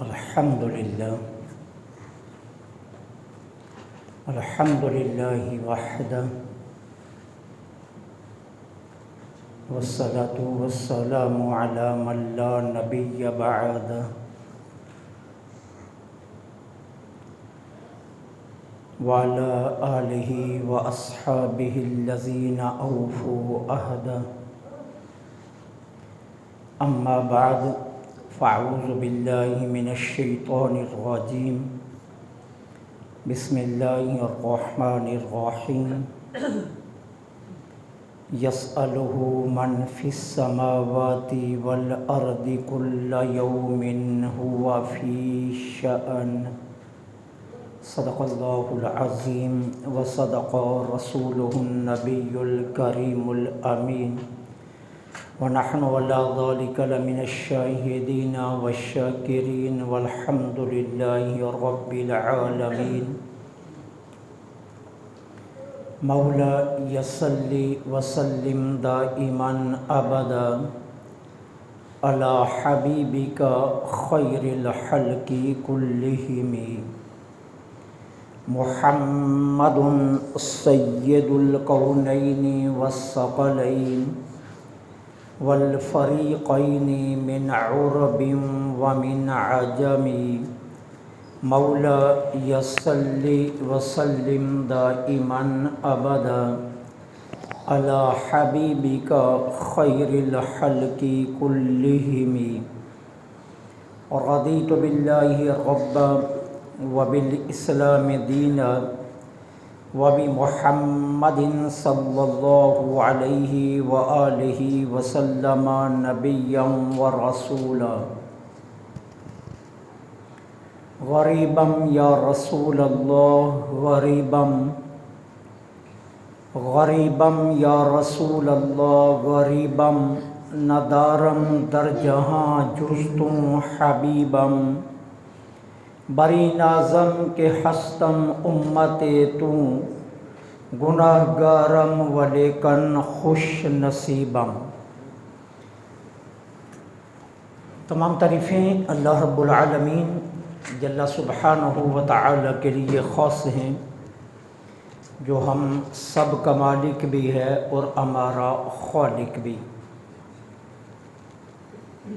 الحمد لله وحده والصلاة والسلام على من لا نبي بعده وعلى آله وأصحابه الذين أوفوا عهده أما بعد فأعوذ بالله من الشيطان الرجيم بسم الله الرحمن الرحيم يسأله من في السماوات والأرض كل يوم هو في شأن صدق الله العظيم وصدق رسوله النبي الكريم الأمين ونحن على ذلك لمن الشاهدين والشاكرين والحمد لله رب العالمين مولا يصلي وسلم دائما أبدا على حبيبك خير الخلق كلهم محمد سيد الكونين والثقلين والفريقين من عرب ومن عجم مولا يصلي وسلم دائما أبدا على حبيبك خير الخلق كلهم رضيت بالله ربا وبالإسلام دينا وبمحمد صلى الله عليه وآله وسلم نبيا ورسولا غريبا يا رسول الله غريبا يا رسول الله غريبا ندارا در جہاں جستوں حبیبا بری نازم کے ہستم امت تو گناہ گارم ولیکن خوش نصیبم۔ تمام تعریفیں اللہ رب العالمین جل سبحانہ و تعالی کے لیے خاص ہیں، جو ہم سب کا مالک بھی ہے اور ہمارا خالق بھی۔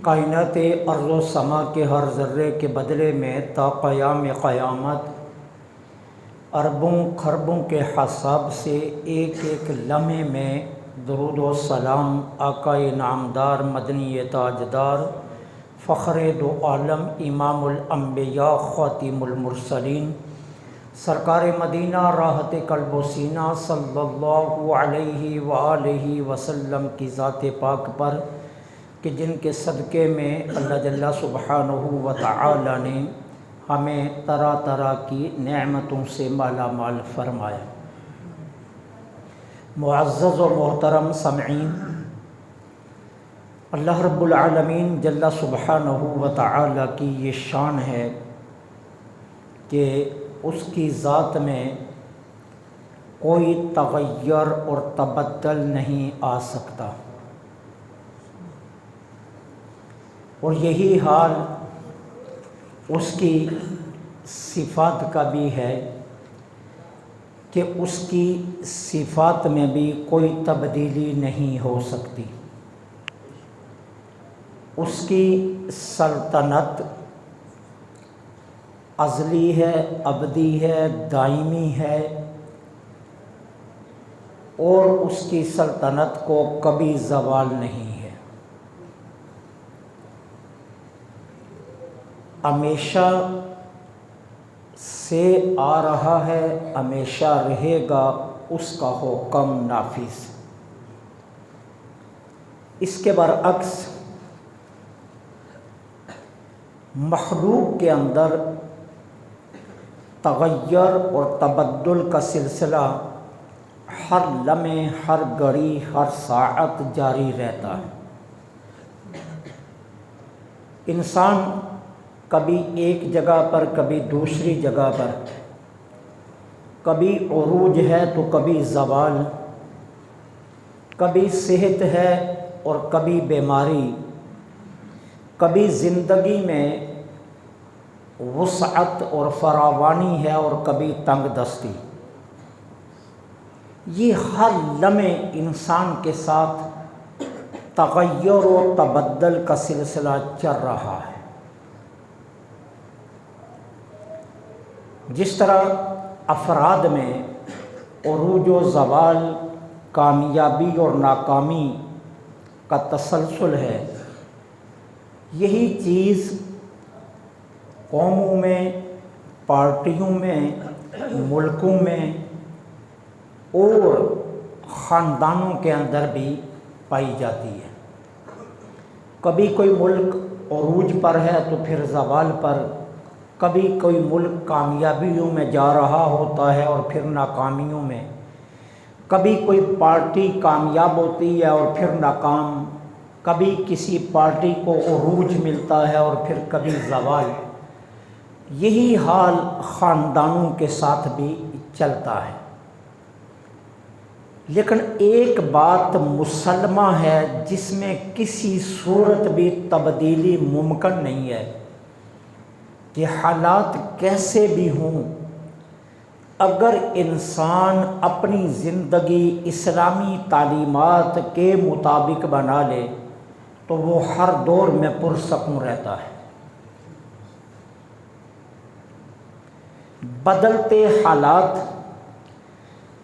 کائنات ارض و سما کے ہر ذرے کے بدلے میں تا قیام قیامت اربوں خربوں کے حساب سے ایک ایک لمحے میں درود و سلام آقا نامدار مدنی تاجدار فخر دو عالم امام الانبیاء خاتم المرسلین سرکار مدینہ راحت قلب و سینہ صلی اللہ علیہ وآلہ وسلم کی ذات پاک پر کہ جن کے صدقے میں اللہ جل سبحانہ و تعالی نے ہمیں طرح طرح کی نعمتوں سے مالا مال فرمایا۔ معزز و محترم سامعین، اللہ رب العالمین جل سبحانہ و تعالی کی یہ شان ہے کہ اس کی ذات میں کوئی تغیر اور تبدل نہیں آ سکتا، اور یہی حال اس کی صفات کا بھی ہے کہ اس کی صفات میں بھی کوئی تبدیلی نہیں ہو سکتی۔ اس کی سلطنت ازلی ہے، ابدی ہے، دائمی ہے، اور اس کی سلطنت کو کبھی زوال نہیں ہے۔ ہمیشہ سے آ رہا ہے، ہمیشہ رہے گا، اس کا حکم نافذ۔ اس کے برعکس مخلوق کے اندر تغیر اور تبدل کا سلسلہ ہر لمحے، ہر گھڑی، ہر ساعت جاری رہتا ہے۔ انسان کبھی ایک جگہ پر، کبھی دوسری جگہ پر، کبھی عروج ہے تو کبھی زوال، کبھی صحت ہے اور کبھی بیماری، کبھی زندگی میں وسعت اور فراوانی ہے اور کبھی تنگ دستی۔ یہ ہر لمحے انسان کے ساتھ تغیر و تبدل کا سلسلہ چل رہا ہے۔ جس طرح افراد میں عروج و زوال، کامیابی اور ناکامی کا تسلسل ہے، یہی چیز قوموں میں، پارٹیوں میں، ملکوں میں اور خاندانوں کے اندر بھی پائی جاتی ہے۔ کبھی کوئی ملک عروج پر ہے تو پھر زوال پر، کبھی کوئی ملک کامیابیوں میں جا رہا ہوتا ہے اور پھر ناکامیوں میں، کبھی کوئی پارٹی کامیاب ہوتی ہے اور پھر ناکام، کبھی کسی پارٹی کو عروج ملتا ہے اور پھر کبھی زوال۔ یہی حال خاندانوں کے ساتھ بھی چلتا ہے۔ لیکن ایک بات مسلمہ ہے جس میں کسی صورت بھی تبدیلی ممکن نہیں ہے کہ حالات کیسے بھی ہوں، اگر انسان اپنی زندگی اسلامی تعلیمات کے مطابق بنا لے تو وہ ہر دور میں پرسکون رہتا ہے۔ بدلتے حالات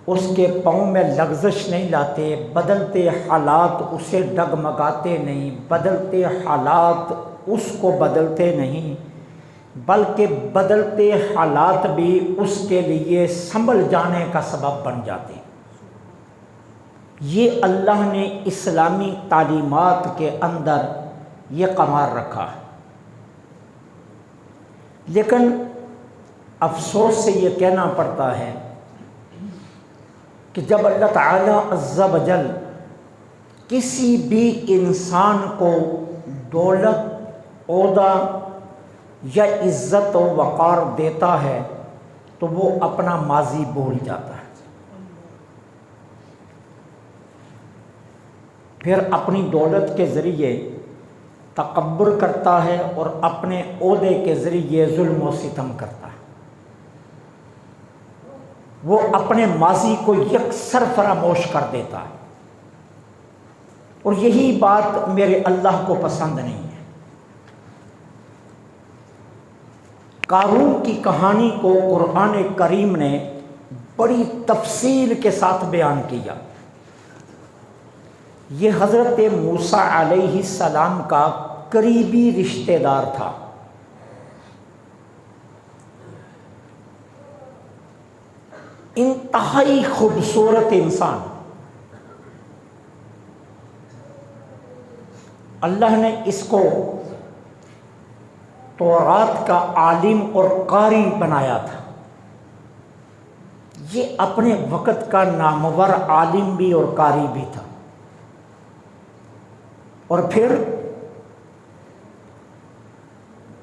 اس کے پاؤں میں لغزش نہیں لاتے، بدلتے حالات اسے ڈگمگاتے نہیں، بدلتے حالات اس کو بدلتے نہیں، بلکہ بدلتے حالات بھی اس کے لیے سنبھل جانے کا سبب بن جاتے ہیں۔ یہ اللہ نے اسلامی تعلیمات کے اندر یہ قمار رکھا ہے۔ لیکن افسوس سے یہ کہنا پڑتا ہے کہ جب اللہ تعالی عز و جل کسی بھی انسان کو دولت، عہدہ یا عزت و وقار دیتا ہے تو وہ اپنا ماضی بھول جاتا ہے، پھر اپنی دولت کے ذریعے تکبر کرتا ہے اور اپنے عہدے کے ذریعے ظلم و ستم کرتا ہے۔ وہ اپنے ماضی کو یکسر فراموش کر دیتا ہے، اور یہی بات میرے اللہ کو پسند نہیں ہے۔ قارون کی کہانی کو قرآن کریم نے بڑی تفصیل کے ساتھ بیان کیا۔ یہ حضرت موسیٰ علیہ السلام کا قریبی رشتہ دار تھا۔ انتہائی خوبصورت انسان۔ اللہ نے اس کو تورات کا عالم اور قاری بنایا تھا۔ یہ اپنے وقت کا نامور عالم بھی اور قاری بھی تھا، اور پھر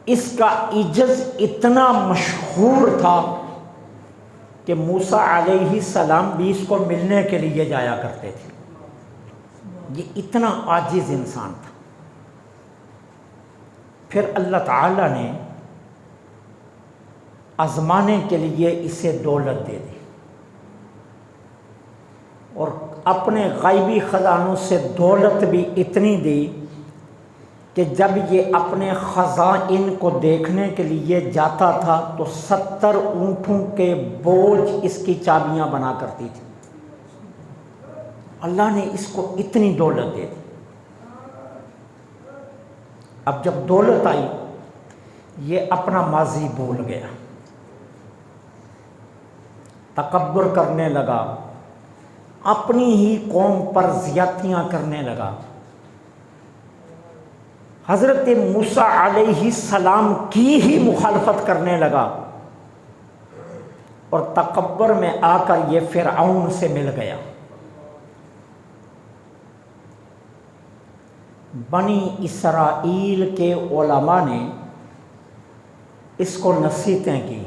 اس کا عجز اتنا مشہور تھا کہ موسیٰ علیہ السلام بھی اس کو ملنے کے لیے جایا کرتے تھے۔ یہ اتنا عاجز انسان تھا۔ پھر اللہ تعالیٰ نے آزمانے کے لیے اسے دولت دے دی، اور اپنے غیبی خزانوں سے دولت بھی اتنی دی کہ جب یہ اپنے خزائن کو دیکھنے کے لیے جاتا تھا تو 70 اونٹوں کے بوجھ اس کی چابیاں بنا کرتی تھی۔ اللہ نے اس کو اتنی دولت دے دی۔ اب جب دولت آئی، یہ اپنا ماضی بھول گیا، تکبر کرنے لگا، اپنی ہی قوم پر زیادتیاں کرنے لگا۔ حضرت موسیٰ علیہ السلام کی ہی مخالفت کرنے لگا، اور تکبر میں آ کر یہ فرعون سے مل گیا۔ بنی اسرائیل کے علماء نے اس کو نصیحتیں کی۔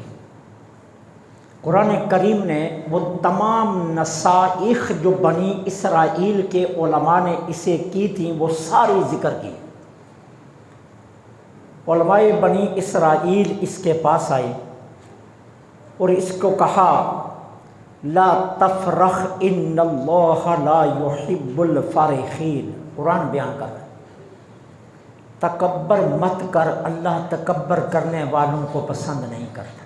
قرآن کریم نے وہ تمام نصائح جو بنی اسرائیل کے علماء نے اسے کی تھیں وہ ساری ذکر کی، علماء بنی اسرائیل اس کے پاس آئے اور اس کو کہا لا تفرح ان اللہ لا یحب الفارحین، قرآن بیان کر رہا ہے تکبر مت کر، اللہ تکبر کرنے والوں کو پسند نہیں کرتا۔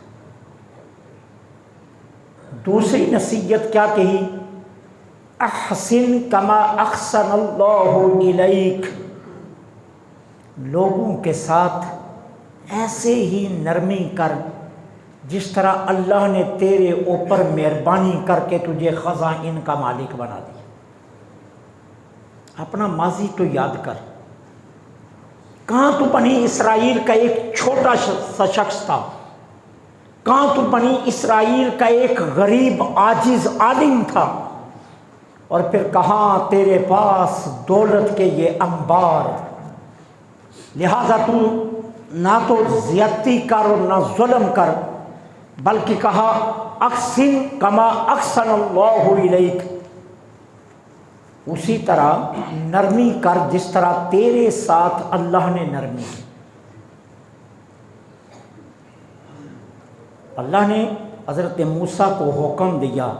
دوسری نصیحت کیا کہی؟ احسن کما احسن اللہ الیک، لوگوں کے ساتھ ایسے ہی نرمی کر جس طرح اللہ نے تیرے اوپر مہربانی کر کے تجھے خزائن کا مالک بنا دیا۔ اپنا ماضی تو یاد کر، کہاں تو بنی اسرائیل کا ایک چھوٹا سا شخص تھا، کہاں تو بنی اسرائیل کا ایک غریب عاجز عالم تھا، اور پھر کہاں تیرے پاس دولت کے یہ انبار، لہذا تو نہ تو زیادتی کر اور نہ ظلم کر، بلکہ کہا احسن کما احسن اللہ الیک، اسی طرح نرمی کر جس طرح تیرے ساتھ اللہ نے نرمی کی۔ اللہ نے حضرت موسیٰ کو حکم دیا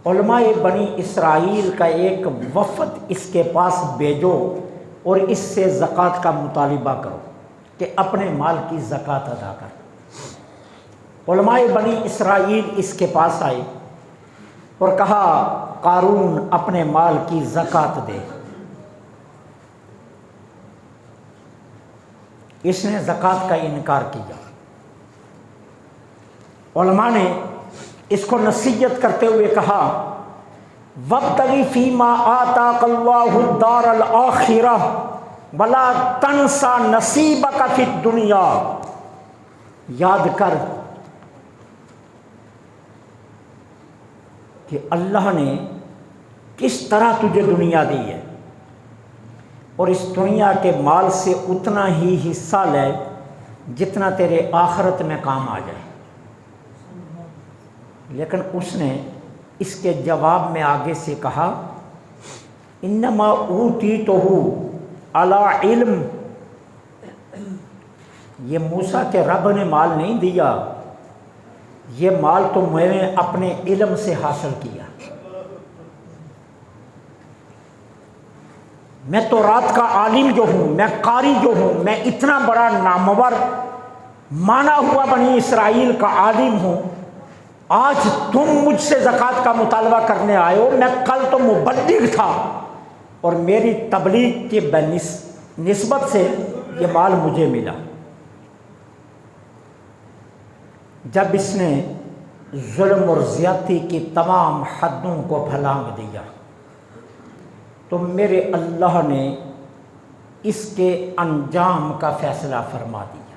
علماء بنی اسرائیل کا ایک وفد اس کے پاس بھیجو اور اس سے زکوٰۃ کا مطالبہ کرو کہ اپنے مال کی زکوٰۃ ادا کر۔ علماء بنی اسرائیل اس کے پاس آئے اور کہا قارون اپنے مال کی زکوٰۃ دے۔ اس نے زکوٰۃ کا انکار کیا۔ علماء نے اس کو نصیحت کرتے ہوئے کہا وابتغ فیما آتاک اللہ الدار الآخرہ ولا تنس نصیبک فی الدنیا، یاد کر کہ اللہ نے کس طرح تجھے دنیا دی ہے، اور اس دنیا کے مال سے اتنا ہی حصہ لے جتنا تیرے آخرت میں کام آ جائے۔ لیکن اس نے اس کے جواب میں آگے سے کہا انما اوتیتہ علی علم، یہ موسیٰ کے رب نے مال نہیں دیا، یہ مال تو میں نے اپنے علم سے حاصل کیا۔ میں تورات کا عالم جو ہوں، میں قاری جو ہوں، میں اتنا بڑا نامور مانا ہوا بنی اسرائیل کا عالم ہوں، آج تم مجھ سے زکوٰۃ کا مطالبہ کرنے آئے ہو۔ میں کل تو مبلغ تھا اور میری تبلیغ کی نسبت سے یہ مال مجھے ملا۔ جب اس نے ظلم اور زیادتی کی تمام حدوں کو پھلانگ دیا تو میرے اللہ نے اس کے انجام کا فیصلہ فرما دیا۔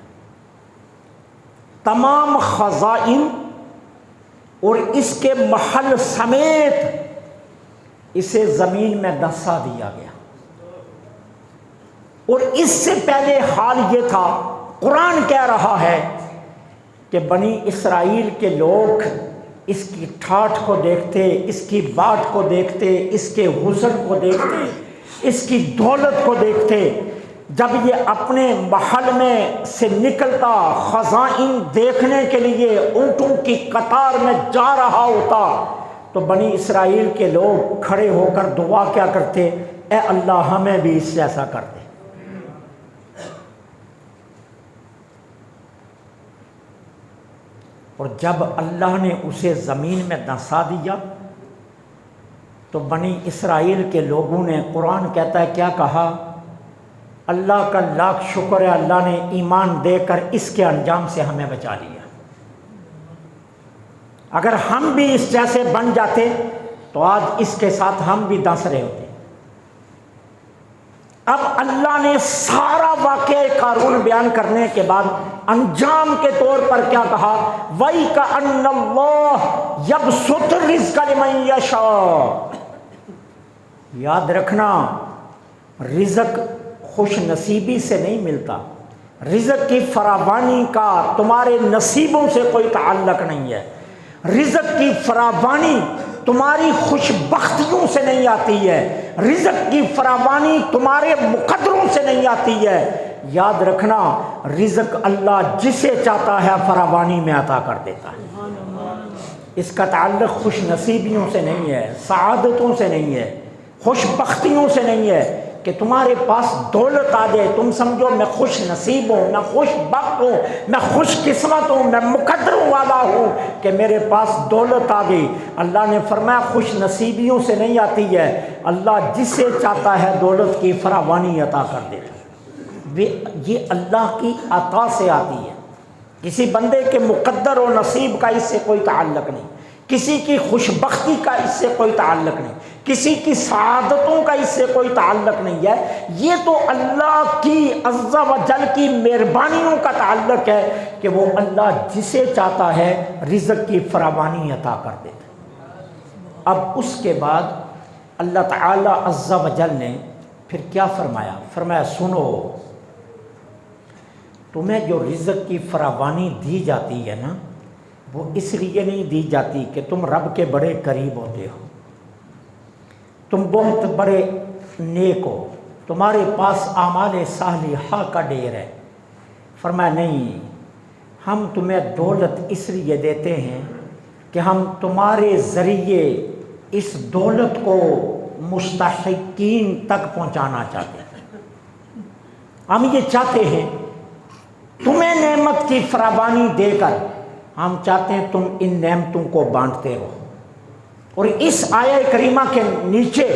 تمام خزائن اور اس کے محل سمیت اسے زمین میں دھنسا دیا گیا۔ اور اس سے پہلے حال یہ تھا، قرآن کہہ رہا ہے کہ بنی اسرائیل کے لوگ اس کی ٹھاٹھ کو دیکھتے، اس کی بات کو دیکھتے، اس کے حسن کو دیکھتے، اس کی دولت کو دیکھتے، جب یہ اپنے محل میں سے نکلتا خزائن دیکھنے کے لیے اونٹوں کی قطار میں جا رہا ہوتا تو بنی اسرائیل کے لوگ کھڑے ہو کر دعا کیا کرتے، اے اللہ ہمیں بھی اس جیسا کر دے۔ اور جب اللہ نے اسے زمین میں دھنسا دیا تو بنی اسرائیل کے لوگوں نے، قرآن کہتا ہے کیا کہا، اللہ کا لاکھ شکر ہے اللہ نے ایمان دے کر اس کے انجام سے ہمیں بچا لیا۔ اگر ہم بھی اس جیسے بن جاتے تو آج اس کے ساتھ ہم بھی دھنس رہے ہوتے۔ اب اللہ نے سارا واقعہ قارون بیان کرنے کے بعد انجام کے طور پر کیا کہا، وَإِكَأَنَّ اللَّهَ يَبْسُطُ الرِّزْقَ لِمَن يَشَاءُ، یاد رکھنا رزق خوش نصیبی سے نہیں ملتا، رزق کی فراوانی کا تمہارے نصیبوں سے کوئی تعلق نہیں ہے، رزق کی فراوانی تمہاری خوش بختیوں سے نہیں آتی ہے، رزق کی فراوانی تمہارے مقدروں سے نہیں آتی ہے، یاد رکھنا رزق اللہ جسے چاہتا ہے فراوانی میں عطا کر دیتا ہے۔ اس کا تعلق خوش نصیبیوں سے نہیں ہے، سعادتوں سے نہیں ہے، خوش بختیوں سے نہیں ہے کہ تمہارے پاس دولت آ جائے تم سمجھو میں خوش نصیب ہوں، میں خوش بخت ہوں، میں خوش قسمت ہوں، میں مقدروں والا ہوں کہ میرے پاس دولت آ گئی۔ اللہ نے فرمایا خوش نصیبیوں سے نہیں آتی ہے، اللہ جسے چاہتا ہے دولت کی فراوانی عطا کر دیتا ہے، یہ اللہ کی عطا سے آتی ہے۔ کسی بندے کے مقدر و نصیب کا اس سے کوئی تعلق نہیں، کسی کی خوش بختی کا اس سے کوئی تعلق نہیں، کسی کی سعادتوں کا اس سے کوئی تعلق نہیں ہے۔ یہ تو اللہ کی عز و جل کی مہربانیوں کا تعلق ہے کہ وہ اللہ جسے چاہتا ہے رزق کی فراوانی عطا کر دیتا ہے۔ اب اس کے بعد اللہ تعالی عز و جل نے پھر کیا فرمایا؟ فرمایا سنو، تمہیں جو رزق کی فراوانی دی جاتی ہے نا، وہ اس لیے نہیں دی جاتی کہ تم رب کے بڑے قریب ہوتے ہو، تم بہت بڑے نیک ہو، تمہارے پاس اعمال صالحہ کا ڈھیر ہے۔ فرمایا نہیں، ہم تمہیں دولت اس لیے دیتے ہیں کہ ہم تمہارے ذریعے اس دولت کو مستحقین تک پہنچانا چاہتے ہیں۔ ہم یہ چاہتے ہیں تمہیں نعمت کی فراوانی دے کر ہم چاہتے ہیں تم ان نعمتوں کو بانٹتے رہو۔ اور اس آیہ کریمہ کے نیچے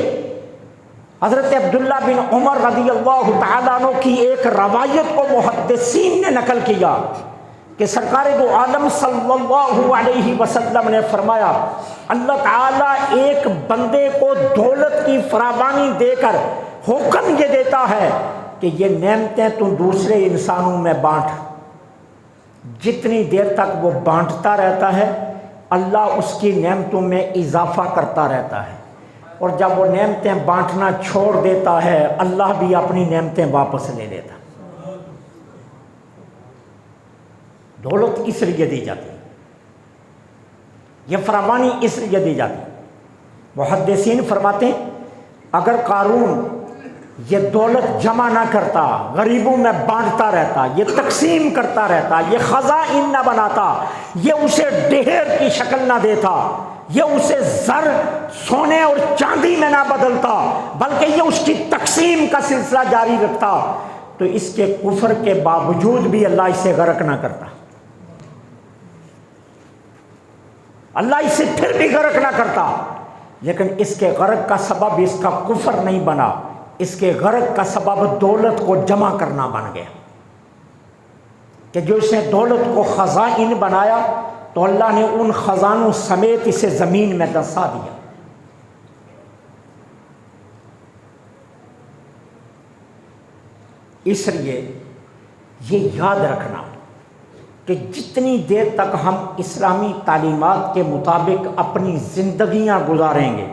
حضرت عبداللہ بن عمر رضی اللہ تعالیٰ عنہ کی ایک روایت کو محدثین نے نقل کیا کہ سرکار دو عالم صلی اللہ علیہ وسلم نے فرمایا اللہ تعالیٰ ایک بندے کو دولت کی فراوانی دے کر حکم یہ دیتا ہے کہ یہ نعمتیں تو دوسرے انسانوں میں بانٹ۔ جتنی دیر تک وہ بانٹتا رہتا ہے اللہ اس کی نعمتوں میں اضافہ کرتا رہتا ہے، اور جب وہ نعمتیں بانٹنا چھوڑ دیتا ہے اللہ بھی اپنی نعمتیں واپس لے لیتا۔ دولت اس لیے دی جاتی ہے، یہ فراوانی اس لیے دی جاتی ہے۔ محدثین فرماتے ہیں اگر قارون یہ دولت جمع نہ کرتا، غریبوں میں بانٹتا رہتا، یہ تقسیم کرتا رہتا، یہ خزائن نہ بناتا، یہ اسے ڈھیر کی شکل نہ دیتا، یہ اسے زر سونے اور چاندی میں نہ بدلتا، بلکہ یہ اس کی تقسیم کا سلسلہ جاری رکھتا، تو اس کے کفر کے باوجود بھی اللہ اسے غرق نہ کرتا، اللہ اسے پھر بھی غرق نہ کرتا۔ لیکن اس کے غرق کا سبب اس کا کفر نہیں بنا، اس کے غرق کا سبب دولت کو جمع کرنا بن گیا، کہ جو اس نے دولت کو خزائن بنایا تو اللہ نے ان خزانوں سمیت اسے زمین میں دسا دیا۔ اس لیے یہ یاد رکھنا کہ جتنی دیر تک ہم اسلامی تعلیمات کے مطابق اپنی زندگیاں گزاریں گے،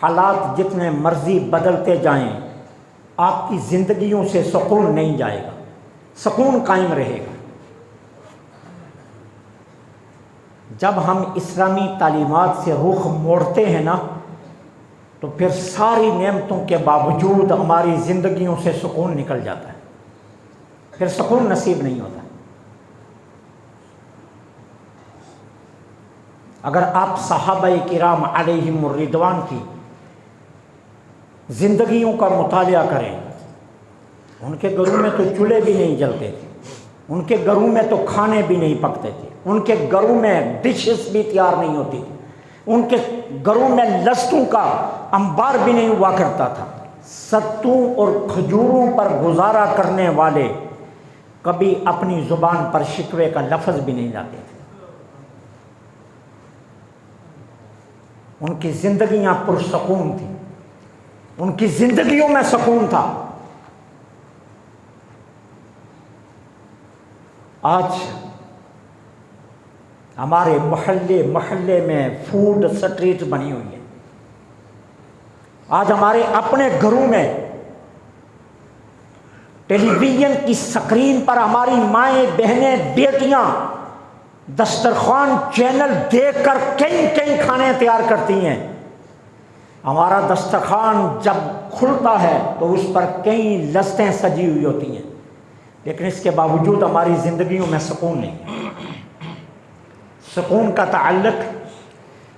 حالات جتنے مرضی بدلتے جائیں آپ کی زندگیوں سے سکون نہیں جائے گا، سکون قائم رہے گا۔ جب ہم اسلامی تعلیمات سے رخ موڑتے ہیں نا تو پھر ساری نعمتوں کے باوجود ہماری زندگیوں سے سکون نکل جاتا ہے، پھر سکون نصیب نہیں ہوتا۔ اگر آپ صحابہ کرام علیہم الرضوان کی زندگیوں کا مطالعہ کریں، ان کے گھروں میں تو چولہے بھی نہیں جلتے تھے، ان کے گھروں میں تو کھانے بھی نہیں پکتے تھے، ان کے گھروں میں ڈشز بھی تیار نہیں ہوتی تھی، ان کے گھروں میں لستوں کا انبار بھی نہیں ہوا کرتا تھا۔ ستوں اور کھجوروں پر گزارا کرنے والے کبھی اپنی زبان پر شکوے کا لفظ بھی نہیں لاتے تھے۔ ان کی زندگیاں پرسکون تھیں، ان کی زندگیوں میں سکون تھا۔ آج ہمارے محلے میں فوڈ سٹریٹ بنی ہوئی ہے، آج ہمارے اپنے گھروں میں ٹیلی ویژن کی سکرین پر ہماری مائیں بہنیں بیٹیاں دسترخوان چینل دیکھ کر کئی کھانے تیار کرتی ہیں۔ ہمارا دسترخوان جب کھلتا ہے تو اس پر کئی لذتیں سجی ہوئی ہوتی ہیں، لیکن اس کے باوجود ہماری زندگیوں میں سکون نہیں ہے۔ سکون کا تعلق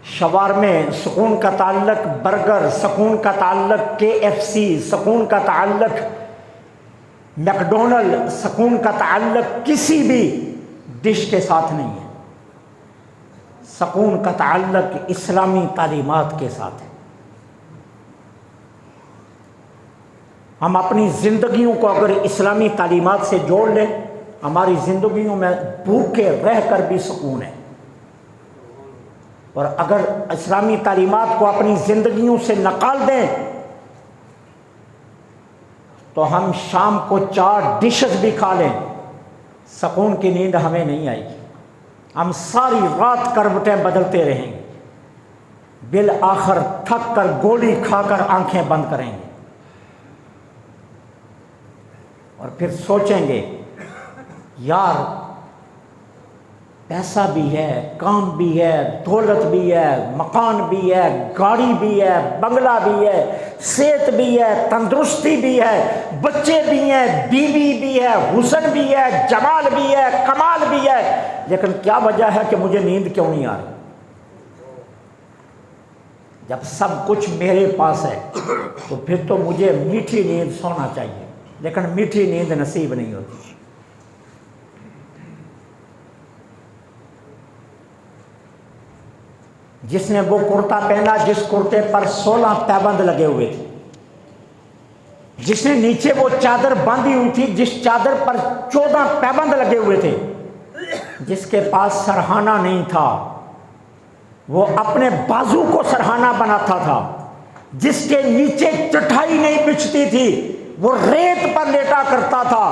شوارمے، سکون کا تعلق برگر، سکون کا تعلق KFC، سکون کا تعلق میکڈونلڈ، سکون کا تعلق کسی بھی ڈش کے ساتھ نہیں ہے۔ سکون کا تعلق اسلامی تعلیمات کے ساتھ ہے۔ ہم اپنی زندگیوں کو اگر اسلامی تعلیمات سے جوڑ لیں، ہماری زندگیوں میں بھوکے رہ کر بھی سکون ہے، اور اگر اسلامی تعلیمات کو اپنی زندگیوں سے نکال دیں تو ہم شام کو 4 ڈشز بھی کھا لیں، سکون کی نیند ہمیں نہیں آئے گی۔ ہم ساری رات کروٹیں بدلتے رہیں گے، بالآخر تھک کر گولی کھا کر آنکھیں بند کریں گے، اور پھر سوچیں گے یار پیسہ بھی ہے، کام بھی ہے، دولت بھی ہے، مکان بھی ہے، گاڑی بھی ہے، بنگلہ بھی ہے، صحت بھی ہے، تندرستی بھی ہے، بچے بھی ہیں، بیوی بھی ہے، حسن بھی ہے، جمال بھی ہے، کمال بھی ہے، لیکن کیا وجہ ہے کہ مجھے نیند کیوں نہیں آ رہی؟ جب سب کچھ میرے پاس ہے تو پھر تو مجھے میٹھی نیند سونا چاہیے، لیکن میٹھی نیند نصیب نہیں ہوتی۔ جس نے وہ کرتا پہنا جس کرتے پر 16 پیبند لگے ہوئے تھے، جس نے نیچے وہ چادر باندھی ہوئی تھی جس چادر پر 14 پیبند لگے ہوئے تھے، جس کے پاس سرہانہ نہیں تھا وہ اپنے بازو کو سرہانہ بناتا تھا، جس کے نیچے چٹائی نہیں بچھتی تھی وہ ریت پر لیٹا کرتا تھا،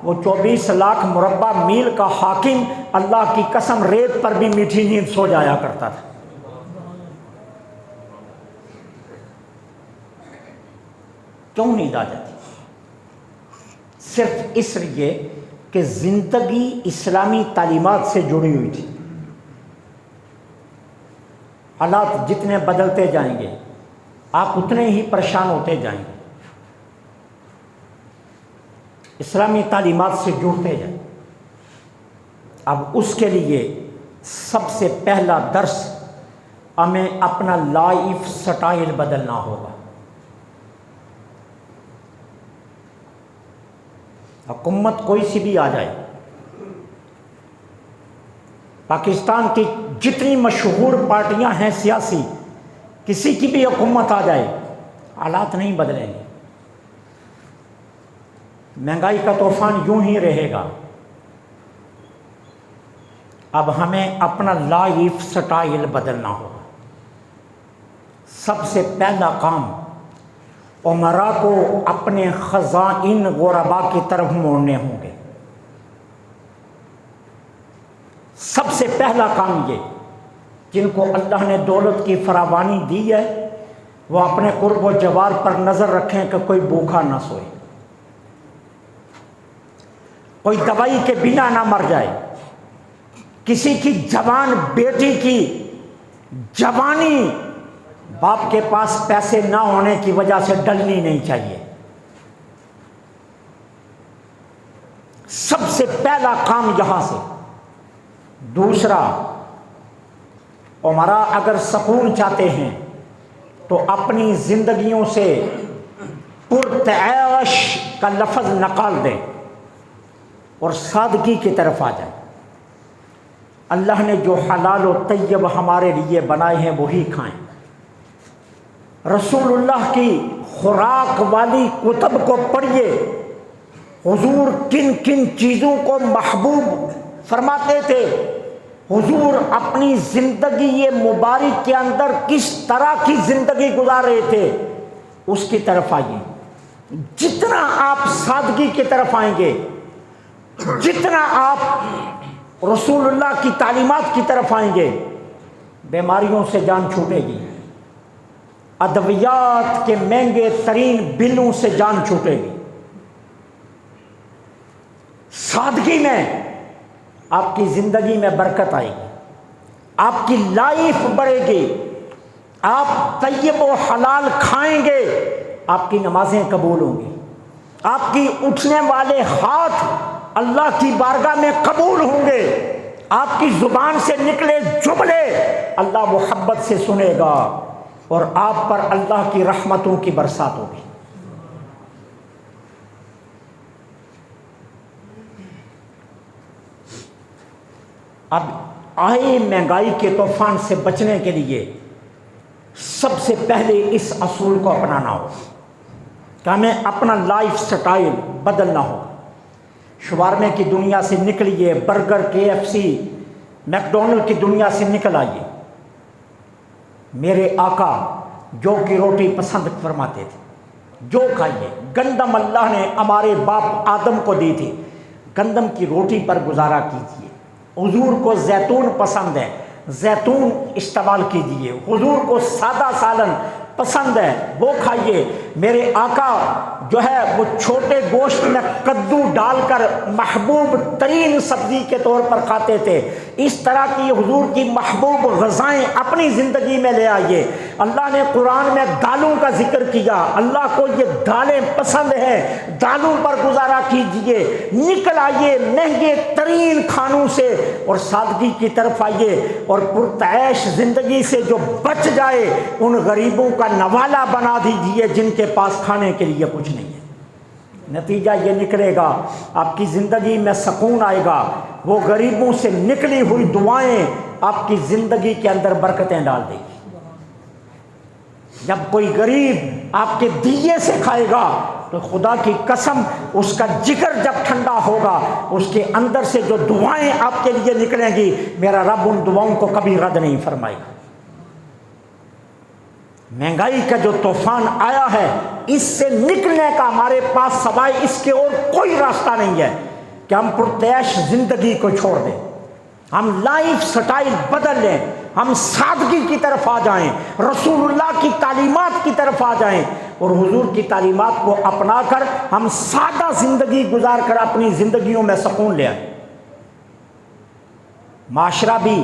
وہ 24 لاکھ مربع میل کا حاکم اللہ کی قسم ریت پر بھی میٹھی نیند سو جایا کرتا تھا۔ کیوں نیند آ جاتی؟ صرف اس لیے کہ زندگی اسلامی تعلیمات سے جڑی ہوئی تھی۔ حالات جتنے بدلتے جائیں گے آپ اتنے ہی پریشان ہوتے جائیں گے، اسلامی تعلیمات سے جڑتے جائیں۔ اب اس کے لیے سب سے پہلا درس ہمیں اپنا لائف سٹائل بدلنا ہوگا۔ حکومت کوئی سی بھی آ جائے، پاکستان کی جتنی مشہور پارٹیاں ہیں سیاسی، کسی کی بھی حکومت آ جائے حالات نہیں بدلیں گے، مہنگائی کا طوفان یوں ہی رہے گا۔ اب ہمیں اپنا لائف سٹائل بدلنا ہوگا۔ سب سے پہلا کام عمرا کو اپنے خزائن غربا کی طرف موڑنے ہوں گے۔ سب سے پہلا کام یہ، جن کو اللہ نے دولت کی فراوانی دی ہے وہ اپنے قرب و جوار پر نظر رکھیں کہ کوئی بھوکا نہ سوئے، کوئی دوائی کے بنا نہ مر جائے، کسی کی جوان بیٹی کی جوانی باپ کے پاس پیسے نہ ہونے کی وجہ سے ڈلنی نہیں چاہیے۔ سب سے پہلا کام یہاں سے۔ دوسرا، عمرا اگر سکون چاہتے ہیں تو اپنی زندگیوں سے پرتعیش کا لفظ نکال دیں اور سادگی کی طرف آ جائیں۔ اللہ نے جو حلال و طیب ہمارے لیے بنائے ہیں وہی کھائیں۔ رسول اللہ کی خوراک والی کتب کو پڑھیے، حضور کن کن چیزوں کو محبوب فرماتے تھے، حضور اپنی زندگی مبارک کے اندر کس طرح کی زندگی گزار رہے تھے، اس کی طرف آئیے۔ جتنا آپ سادگی کی طرف آئیں گے، جتنا آپ رسول اللہ کی تعلیمات کی طرف آئیں گے، بیماریوں سے جان چھوٹے گی، ادویات کے مہنگے ترین بلوں سے جان چھوٹے گی۔ سادگی میں آپ کی زندگی میں برکت آئے گی، آپ کی لائف بڑھے گی، آپ طیب و حلال کھائیں گے، آپ کی نمازیں قبول ہوں گی، آپ کی اٹھنے والے ہاتھ اللہ کی بارگاہ میں قبول ہوں گے، آپ کی زبان سے نکلے جملے اللہ محبت سے سنے گا، اور آپ پر اللہ کی رحمتوں کی برسات ہوگی۔ اب آئے مہنگائی کے طوفان سے بچنے کے لیے سب سے پہلے اس اصول کو اپنانا ہو کہ ہمیں اپنا لائف سٹائل بدلنا ہو۔ شوارمے کی دنیا سے نکلیے، برگر، KFC، میک ڈونلڈ کی دنیا سے نکل آئیے۔ میرے آقا جو کی روٹی پسند فرماتے تھے، جو کھائیے۔ گندم اللہ نے ہمارے باپ آدم کو دی تھی، گندم کی روٹی پر گزارا کیجیے۔ حضور کو زیتون پسند ہے، زیتون استعمال کیجیے۔ حضور کو سادہ سالن پسند ہے، وہ کھائیے۔ میرے آقا جو ہے وہ چھوٹے گوشت میں کدو ڈال کر محبوب ترین سبزی کے طور پر کھاتے تھے۔ اس طرح کی حضور کی محبوب غذائیں اپنی زندگی میں لے آئیے۔ اللہ نے قرآن میں دالوں کا ذکر کیا، اللہ کو یہ دالیں پسند ہیں، دالوں پر گزارا کیجیے۔ نکل آئیے مہنگے ترین کھانوں سے اور سادگی کی طرف آئیے، اور پرتعیش زندگی سے جو بچ جائے ان غریبوں کا نوالا بنا دیجیے جن کے پاس کھانے کے لیے کچھ نہیں ہے۔ نتیجہ یہ نکلے گا آپ کی زندگی میں سکون آئے گا، وہ غریبوں سے نکلی ہوئی دعائیں آپ کی زندگی کے اندر برکتیں ڈال دے گی۔ جب کوئی غریب آپ کے دیے سے کھائے گا تو خدا کی قسم اس کا جگر جب ٹھنڈا ہوگا، اس کے اندر سے جو دعائیں آپ کے لیے نکلیں گی، میرا رب ان دعاؤں کو کبھی رد نہیں فرمائے گا۔ مہنگائی کا جو طوفان آیا ہے، اس سے نکلنے کا ہمارے پاس سوائے اس کے اور کوئی راستہ نہیں ہے کہ ہم پرتعیش زندگی کو چھوڑ دیں، ہم لائف سٹائل بدل لیں، ہم سادگی کی طرف آ جائیں، رسول اللہ کی تعلیمات کی طرف آ جائیں، اور حضور کی تعلیمات کو اپنا کر ہم سادہ زندگی گزار کر اپنی زندگیوں میں سکون لے آئیں۔ معاشرہ بھی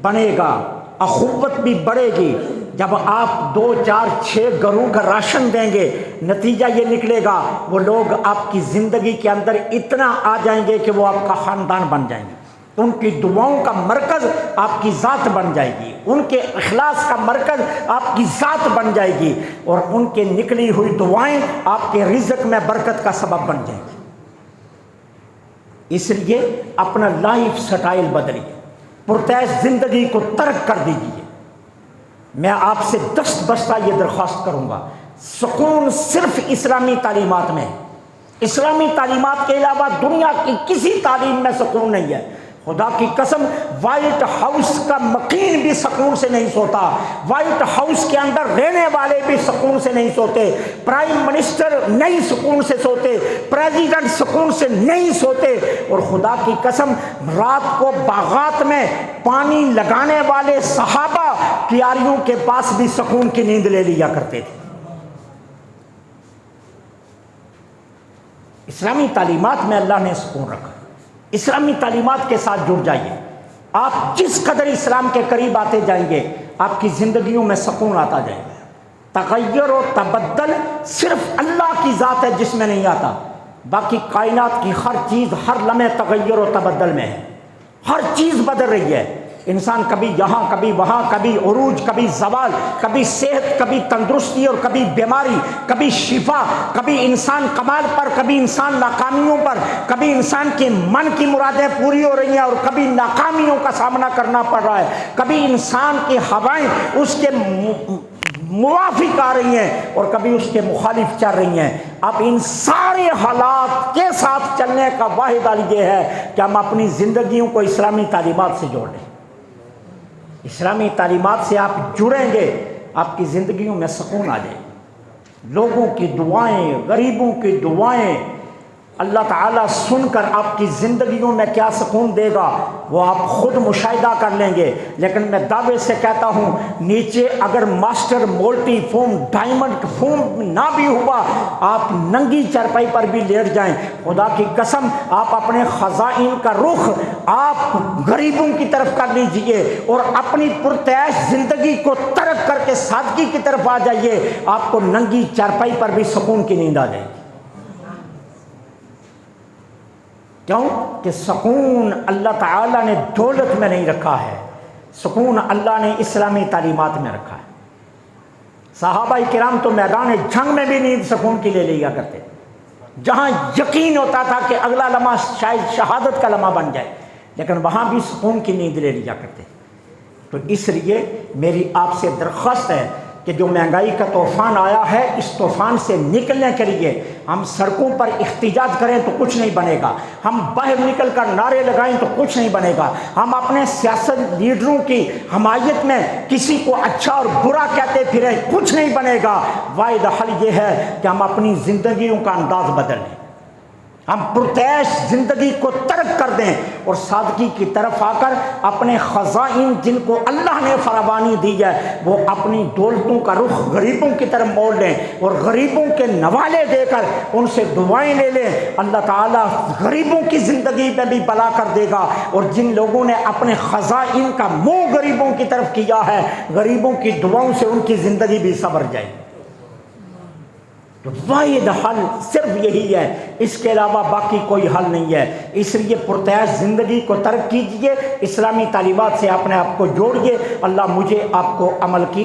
بنے گا، اخوت بھی بڑھے گی۔ جب آپ 2 4 6 گھروں کا راشن دیں گے، نتیجہ یہ نکلے گا وہ لوگ آپ کی زندگی کے اندر اتنا آ جائیں گے کہ وہ آپ کا خاندان بن جائیں گے، ان کی دعاؤں کا مرکز آپ کی ذات بن جائے گی، ان کے اخلاص کا مرکز آپ کی ذات بن جائے گی، اور ان کے نکلی ہوئی دعائیں آپ کے رزق میں برکت کا سبب بن جائیں گی۔ اس لیے اپنا لائف سٹائل بدلیے، پرتعیش زندگی کو ترک کر دیجیے۔ میں آپ سے دست بستہ یہ درخواست کروں گا، سکون صرف اسلامی تعلیمات میں ہے۔ اسلامی تعلیمات کے علاوہ دنیا کی کسی تعلیم میں سکون نہیں ہے۔ خدا کی قسم وائٹ ہاؤس کا مکین بھی سکون سے نہیں سوتا، وائٹ ہاؤس کے اندر رہنے والے بھی سکون سے نہیں سوتے، پرائم منسٹر نہیں سکون سے سوتے، پریزیڈنٹ سکون سے نہیں سوتے، اور خدا کی قسم رات کو باغات میں پانی لگانے والے صحابہ کیاریوں کے پاس بھی سکون کی نیند لے لیا کرتے تھے۔ اسلامی تعلیمات میں اللہ نے سکون رکھا، اسلامی تعلیمات کے ساتھ جڑ جائیے۔ آپ جس قدر اسلام کے قریب آتے جائیں گے آپ کی زندگیوں میں سکون آتا جائے گا۔ تغیر و تبدل صرف اللہ کی ذات ہے جس میں نہیں آتا، باقی کائنات کی ہر چیز ہر لمحے تغیر و تبدل میں ہے، ہر چیز بدل رہی ہے۔ انسان کبھی یہاں کبھی وہاں، کبھی عروج کبھی زوال، کبھی صحت کبھی تندرستی اور کبھی بیماری، کبھی شفا، کبھی انسان کمال پر کبھی انسان ناکامیوں پر، کبھی انسان کے من کی مرادیں پوری ہو رہی ہیں اور کبھی ناکامیوں کا سامنا کرنا پڑ رہا ہے، کبھی انسان کی ہوائیں اس کے موافق آ رہی ہیں اور کبھی اس کے مخالف چل رہی ہیں۔ اب ان سارے حالات کے ساتھ چلنے کا واحد حل یہ ہے کہ ہم اپنی زندگیوں کو اسلامی تعلیمات سے جوڑ لیں۔ اسلامی تعلیمات سے آپ جڑیں گے، آپ کی زندگیوں میں سکون آ جائے گا۔ لوگوں کی دعائیں، غریبوں کی دعائیں اللہ تعالیٰ سن کر آپ کی زندگیوں میں کیا سکون دے گا وہ آپ خود مشاہدہ کر لیں گے۔ لیکن میں دعوے سے کہتا ہوں نیچے اگر master multi foam diamond foam نہ بھی ہوا، آپ ننگی چرپائی پر بھی لیٹ جائیں، خدا کی قسم آپ اپنے خزائن کا رخ آپ غریبوں کی طرف کر لیجئے اور اپنی پرتعیش زندگی کو ترک کر کے سادگی کی طرف آ جائیے، آپ کو ننگی چرپائی پر بھی سکون کی نیند آ جائے گی۔ کیوں کہ سکون اللہ تعالیٰ نے دولت میں نہیں رکھا ہے، سکون اللہ نے اسلامی تعلیمات میں رکھا ہے۔ صحابہ کرام تو میدان جنگ میں بھی نیند سکون کی لے لیا کرتے، جہاں یقین ہوتا تھا کہ اگلا لمحہ شاید شہادت کا لمحہ بن جائے، لیکن وہاں بھی سکون کی نیند لے لیا کرتے۔ تو اس لیے میری آپ سے درخواست ہے کہ جو مہنگائی کا طوفان آیا ہے، اس طوفان سے نکلنے کے لیے ہم سڑکوں پر احتجاج کریں تو کچھ نہیں بنے گا، ہم باہر نکل کر نعرے لگائیں تو کچھ نہیں بنے گا، ہم اپنے سیاست لیڈروں کی حمایت میں کسی کو اچھا اور برا کہتے پھریں، کچھ نہیں بنے گا۔ واحد حل یہ ہے کہ ہم اپنی زندگیوں کا انداز بدل لیں، ہم پرتعیش زندگی کو ترک کر دیں اور سادگی کی طرف آ کر اپنے خزائن جن کو اللہ نے فراوانی دی ہے، وہ اپنی دولتوں کا رخ غریبوں کی طرف موڑ لیں اور غریبوں کے نوالے دے کر ان سے دعائیں لے لیں۔ اللہ تعالیٰ غریبوں کی زندگی پہ بھی بلا کر دے گا، اور جن لوگوں نے اپنے خزائن کا منہ غریبوں کی طرف کیا ہے، غریبوں کی دعاؤں سے ان کی زندگی بھی سنور جائے گی۔ واحد حل صرف یہی ہے، اس کے علاوہ باقی کوئی حل نہیں ہے۔ اس لیے پرتعیش زندگی کو ترک کیجئے، اسلامی تعلیمات سے اپنے آپ کو جوڑیے۔ اللہ مجھے آپ کو عمل کی